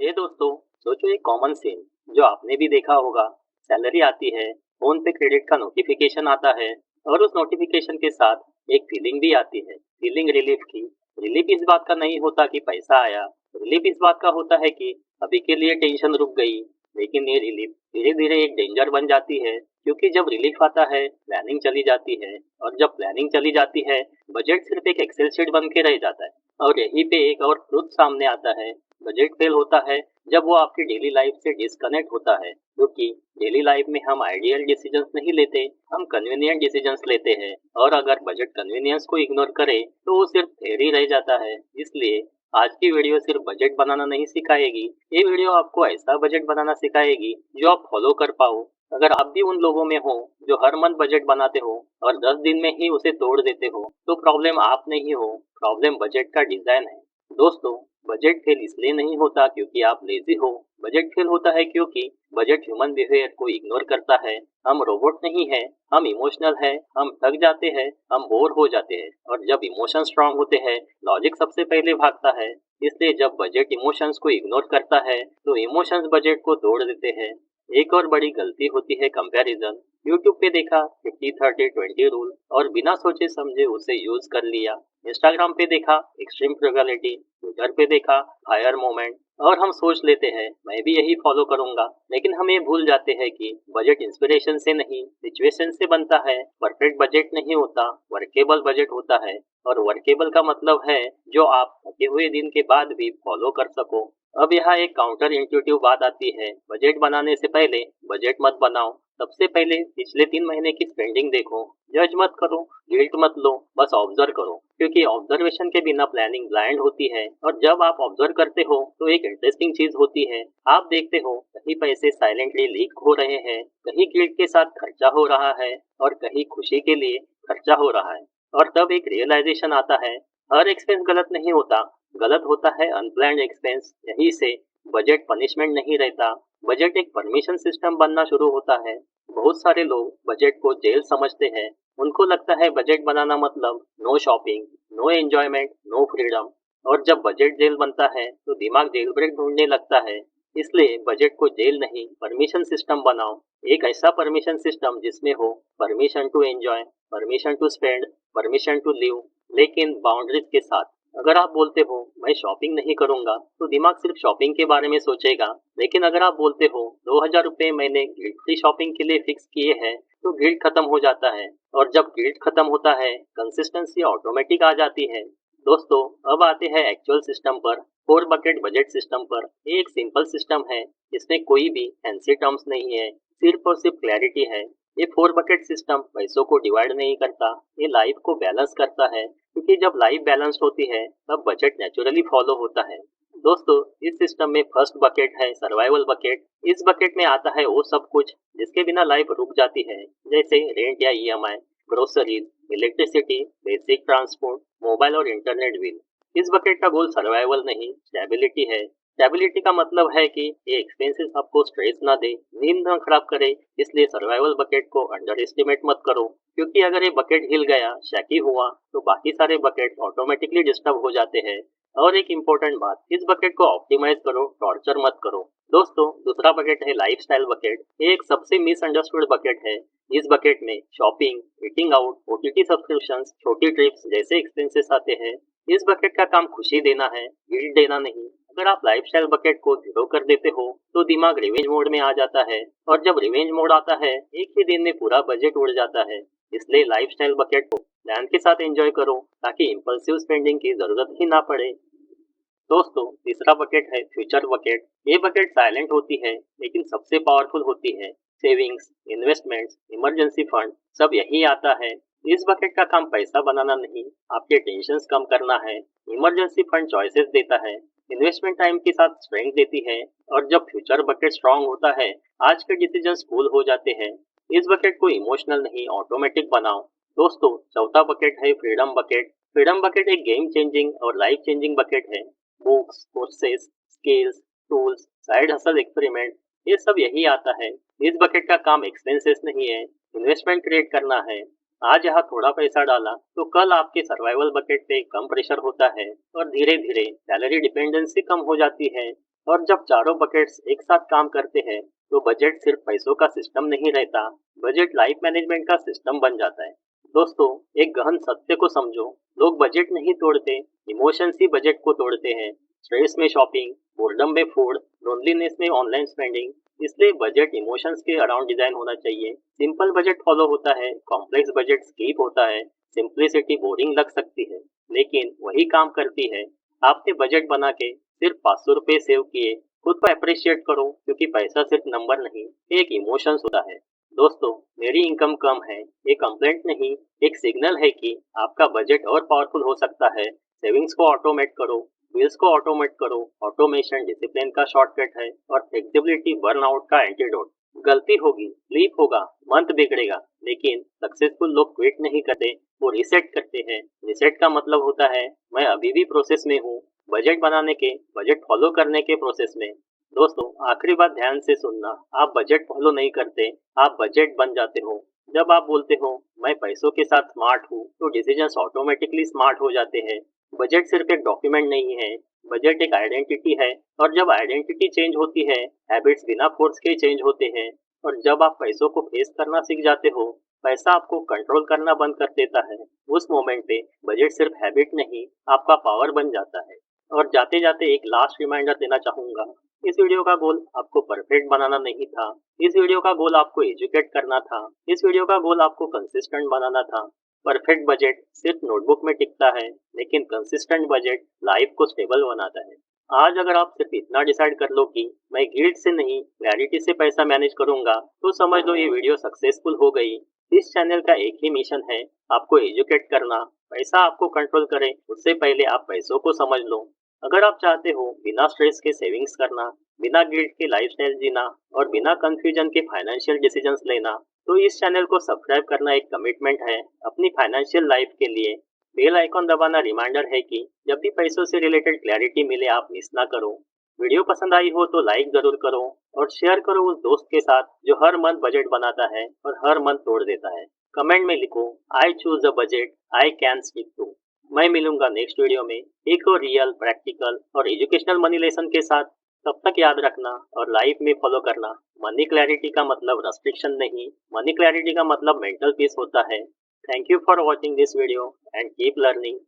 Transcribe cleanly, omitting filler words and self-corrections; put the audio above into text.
हे दोस्तों, सोचो एक कॉमन सीन जो आपने भी देखा होगा। सैलरी आती है, फोन पे क्रेडिट का नोटिफिकेशन आता है और उस नोटिफिकेशन के साथ एक फीलिंग भी आती है, फीलिंग रिलीफ की। रिलीफ इस बात का नहीं होता कि पैसा आया, रिलीफ इस बात का होता है कि अभी के लिए टेंशन रुक गई। लेकिन ये रिलीफ धीरे धीरे एक डेंजर बन जाती है, क्योंकि जब रिलीफ आता है प्लानिंग चली जाती है, और जब प्लानिंग चली जाती है बजट सिर्फ एक एक्सेल शीट बन के रह जाता है। और यहीं पे एक और ट्रुथ सामने आता है, बजट फेल होता है जब वो आपकी डेली लाइफ से डिस्कनेक्ट होता है, क्योंकि डेली लाइफ में हम आइडियल डिसीजंस नहीं लेते, हम कन्वीनियंट डिसीजंस लेते हैं। और अगर बजट कन्वीनियंस को इग्नोर करे तो वो सिर्फ थ्योरी रह जाता है। इसलिए आज की वीडियो सिर्फ बजट बनाना नहीं सिखाएगी, ये वीडियो आपको ऐसा बजट बनाना सिखाएगी जो आप फॉलो कर पाओ। अगर आप भी उन लोगों में हो जो हर मंथ बजट बनाते हो और 10 दिन में ही उसे तोड़ देते हो, तो प्रॉब्लम आप नहीं हो, प्रॉब्लम बजट का डिजाइन है। दोस्तों, बजट फेल इसलिए नहीं होता क्योंकि आप लेजी हो, बजट फेल होता है क्योंकि बजट ह्यूमन बिहेवियर को इग्नोर करता है। हम रोबोट नहीं है, हम इमोशनल है, हम थक जाते हैं, हम बोर हो जाते हैं, और जब इमोशन स्ट्रांग होते हैं लॉजिक सबसे पहले भागता है। इसलिए जब बजट इमोशंस को इग्नोर करता है तो इमोशंस बजट को तोड़ देते हैं। एक और बड़ी गलती होती है कंपैरिजन। यूट्यूब पे देखा 50-30-20 रूल और बिना सोचे समझे उसे यूज कर लिया। इंस्टाग्राम पे देखा एक्सट्रीम फ्रुगैलिटी, ट्विटर पे देखा फायर मोमेंट, और हम सोच लेते हैं मैं भी यही फॉलो करूंगा। लेकिन हम ये भूल जाते हैं कि बजट इंस्पिरेशन से नहीं, सिचुएशन से बनता है। परफेक्ट बजट नहीं होता, वर्केबल बजट होता है। और वर्केबल का मतलब है जो आप थके हुए दिन के बाद भी फॉलो कर सको। अब यहाँ एक काउंटर इंट्यूटिव बात आती है, बजट बनाने से पहले बजट मत बनाओ। सबसे पहले पिछले 3 महीने की स्पेंडिंग देखो, जज मत करो, गिल्ट मत लो, बस ऑब्जर्व करो, क्योंकि ऑब्जर्वेशन के बिना प्लानिंग ब्लाइंड होती है। और जब आप ऑब्जर्व करते हो तो एक इंटरेस्टिंग चीज होती है, आप देखते हो कहीं पैसे साइलेंटली लीक हो रहे हैं, कहीं गिल्ट के साथ खर्चा हो रहा है, और कहीं खुशी के लिए खर्चा हो रहा है। और तब एक रियलाइजेशन आता है, हर एक्सपेंस गलत नहीं होता, गलत होता है अनप्लान्ड एक्सपेंस। यहीं से बजट पनिशमेंट नहीं रहता, बजट एक परमिशन सिस्टम बनना शुरू होता है। बहुत सारे लोग बजट को जेल समझते हैं। उनको लगता है बजट बनाना मतलब no shopping, no enjoyment, no freedom. और जब बजट जेल बनता है तो दिमाग जेल ब्रेक ढूंढने लगता है। इसलिए बजट को जेल नहीं, परमिशन सिस्टम बनाओ। एक ऐसा परमिशन सिस्टम जिसमें हो permission to enjoy, permission to spend, permission to live, लेकिन बाउंड्रीज के साथ। अगर आप बोलते हो मैं शॉपिंग नहीं करूंगा तो दिमाग सिर्फ शॉपिंग के बारे में सोचेगा। लेकिन अगर आप बोलते हो 2,000 रुपये मैंने गिल्ट फ्री शॉपिंग के लिए फिक्स किए हैं, तो गिल्ट खत्म हो जाता है। और जब गिल्ट खत्म होता है कंसिस्टेंसी ऑटोमेटिक आ जाती है। दोस्तों, अब आते हैं एक्चुअल सिस्टम पर, 4 बकेट बजट सिस्टम पर। ये एक सिंपल सिस्टम है, इसमें कोई भी फैंसी टर्म्स नहीं है, सिर्फ और सिर्फ क्लैरिटी है। ये 4 बकेट सिस्टम पैसों को डिवाइड नहीं करता, ये लाइफ को बैलेंस करता है, क्योंकि जब लाइफ बैलेंस्ड होती है तब बजट नेचुरली फॉलो होता है। दोस्तों, इस सिस्टम में फर्स्ट बकेट है सर्वाइवल बकेट। इस बकेट में आता है वो सब कुछ जिसके बिना लाइफ रुक जाती है, जैसे रेंट या EMI, groceries, electricity, basic transport, mobile और इंटरनेट बिल। इस बकेट का गोल सर्वाइवल नहीं, स्टेबिलिटी है। स्टेबिलिटी का मतलब है कि ये एक्सपेंसेस आपको स्ट्रेस ना दे, नींद ना खराब करे। इसलिए सर्वाइवल बकेट को अंडर एस्टिमेट मत करो, क्योंकि अगर ये बकेट हिल गया, शैकी हुआ, तो बाकी सारे बकेट ऑटोमेटिकली डिस्टर्ब हो जाते हैं। और एक इम्पोर्टेंट बात, इस बकेट को ऑप्टिमाइज करो, टॉर्चर मत करो। दोस्तों, दूसरा बकेट है लाइफस्टाइल बकेट। ये एक सबसे मिसअंडरस्टूड बकेट है। इस बकेट में shopping, eating out, OTT subscriptions, छोटी ट्रिप्स जैसे एक्सपेंसेस आते हैं। इस बकेट का काम खुशी देना है, गिल्ट देना नहीं। अगर आप लाइफस्टाइल बकेट को जीरो कर देते हो तो दिमाग रिवेंज मोड में आ जाता है, और जब रिवेंज मोड आता है एक ही दिन में पूरा बजट उड़ जाता है। इसलिए लाइफस्टाइल बकेट को प्लान के साथ एंजॉय करो, ताकि इम्पल्सिव स्पेंडिंग की जरूरत ही ना पड़े। दोस्तों, तीसरा बकेट है फ्यूचर बकेट। ये बकेट साइलेंट होती है लेकिन सबसे पावरफुल होती है। सेविंग्स, इन्वेस्टमेंट्स, इमरजेंसी फंड, सब यही आता है। इस बकेट का काम पैसा बनाना नहीं, आपके टेंशन कम करना है। इमरजेंसी फंड चॉइसेस देता है, इन्वेस्टमेंट टाइम के साथ स्ट्रेंथ देती है। और जब फ्यूचर बकेट स्ट्रांग होता है, आज के डिसीजन कूल हो जाते हैं। इस बकेट को इमोशनल नहीं, ऑटोमेटिक बनाओ। दोस्तों, चौथा बकेट है फ्रीडम बकेट। फ्रीडम बकेट एक गेम चेंजिंग और लाइफ चेंजिंग बकेट है। Books, courses, skills, tools, side hustle, experiment, ये सब यही आता है। इस बकेट का काम एक्सपेंसेस नहीं है, इन्वेस्टमेंट क्रिएट करना है। आज यहाँ थोड़ा पैसा डाला तो कल आपके सर्वाइवल बकेट पे कम प्रेशर होता है, और धीरे धीरे सैलरी डिपेंडेंसी कम हो जाती है। और जब चारों बकेट्स एक साथ काम करते हैं तो बजट सिर्फ पैसों का सिस्टम नहीं रहता, बजट लाइफ मैनेजमेंट का सिस्टम बन जाता है। दोस्तों, एक गहन सत्य को समझो, लोग बजट नहीं तोड़ते, इमोशंस ही बजट को तोड़ते हैं। स्ट्रेस में शॉपिंग, बोर्डम में फूड, लोनलीनेस में ऑनलाइन स्पेंडिंग। इसलिए बजट इमोशंस के अराउंड डिजाइन होना चाहिए। सिंपल बजट फॉलो होता है, कॉम्प्लेक्स बजट स्कीप होता है। सिंप्लिसिटी बोरिंग लग सकती है, लेकिन वही काम करती है। आपने बजट बना के सिर्फ 500 रुपए सेव किए, खुद को अप्रिशिएट करो, क्योंकि पैसा सिर्फ नंबर नहीं, एक इमोशंस होता है। दोस्तों, मेरी इनकम कम है, ये कंप्लेंट नहीं, एक सिग्नल है कि आपका बजट और पावरफुल हो सकता है। सेविंग्स को ऑटोमेट करो, बिल्स को ऑटोमेट करो। ऑटोमेशन डिसिप्लिन का शॉर्टकट है और फ्लेक्सिबिलिटी बर्नआउट का एंटीडोट। गलती होगी, स्लीप होगा, मंथ बिगड़ेगा, लेकिन सक्सेसफुल लोग क्विट नहीं करते, वो रिसेट करते हैं। रिसेट का मतलब होता है मैं अभी भी प्रोसेस में हूँ, बजट बनाने के, बजट फॉलो करने के प्रोसेस में। दोस्तों, आखिरी बात ध्यान से सुनना, आप बजट फॉलो नहीं करते, आप बजट बन जाते हो। जब आप बोलते हो मैं पैसों के साथ स्मार्ट हूँ, तो डिसीजंस ऑटोमेटिकली स्मार्ट हो जाते हैं। बजट सिर्फ एक डॉक्यूमेंट नहीं है, बजट एक आइडेंटिटी है। और जब आइडेंटिटी चेंज होती है, हैबिट्स बिना फोर्स के चेंज होते हैं। और जब आप पैसों को फेस करना सीख जाते हो, पैसा आपको कंट्रोल करना बंद कर देता है। उस मोमेंट पे बजट सिर्फ हैबिट नहीं, आपका पावर बन जाता है। और जाते जाते एक लास्ट रिमाइंडर देना चाहूंगा, इस वीडियो का गोल आपको परफेक्ट बनाना नहीं था। इस वीडियो का गोल आपको एजुकेट करना था। इस वीडियो का गोल आपको कंसिस्टेंट बनाना था। परफेक्ट बजट सिर्फ नोटबुक में टिकता है, लेकिन कंसिस्टेंट बजट लाइफ को स्टेबल बनाता है। आज अगर आप सिर्फ इतना डिसाइड कर लो कि मैं गिल्ट से नहीं, क्लैरिटी से पैसा मैनेज करूंगा, तो समझ लो ये वीडियो सक्सेसफुल हो गई। इस चैनल का एक ही मिशन है, आपको एजुकेट करना। पैसा आपको कंट्रोल करे उससे पहले आप पैसों को समझ लो। अगर आप चाहते हो बिना स्ट्रेस के सेविंग्स करना, बिना गिल्ट के लाइफस्टाइल जीना और बिना कंफ्यूजन के फाइनेंशियल डिसीजंस लेना, तो इस चैनल को सब्सक्राइब करना एक कमिटमेंट है अपनी फाइनेंशियल लाइफ के लिए। बेल आइकॉन दबाना रिमाइंडर है कि जब भी पैसों से रिलेटेड क्लैरिटी मिले आप मिस ना करो। वीडियो पसंद आई हो तो लाइक जरूर करो और शेयर करो उस दोस्त के साथ जो हर मंथ बजट बनाता है और हर मंथ तोड़ देता है। कमेंट में लिखो I choose a budget I can stick to. मैं मिलूंगा नेक्स्ट वीडियो में एक और रियल, प्रैक्टिकल और एजुकेशनल मनी लेसन के साथ। तब तक याद रखना और लाइफ में फॉलो करना, मनी क्लैरिटी का मतलब रेस्ट्रिक्शन नहीं, मनी क्लैरिटी का मतलब मेंटल पीस होता है। Thank you for watching this video and keep learning.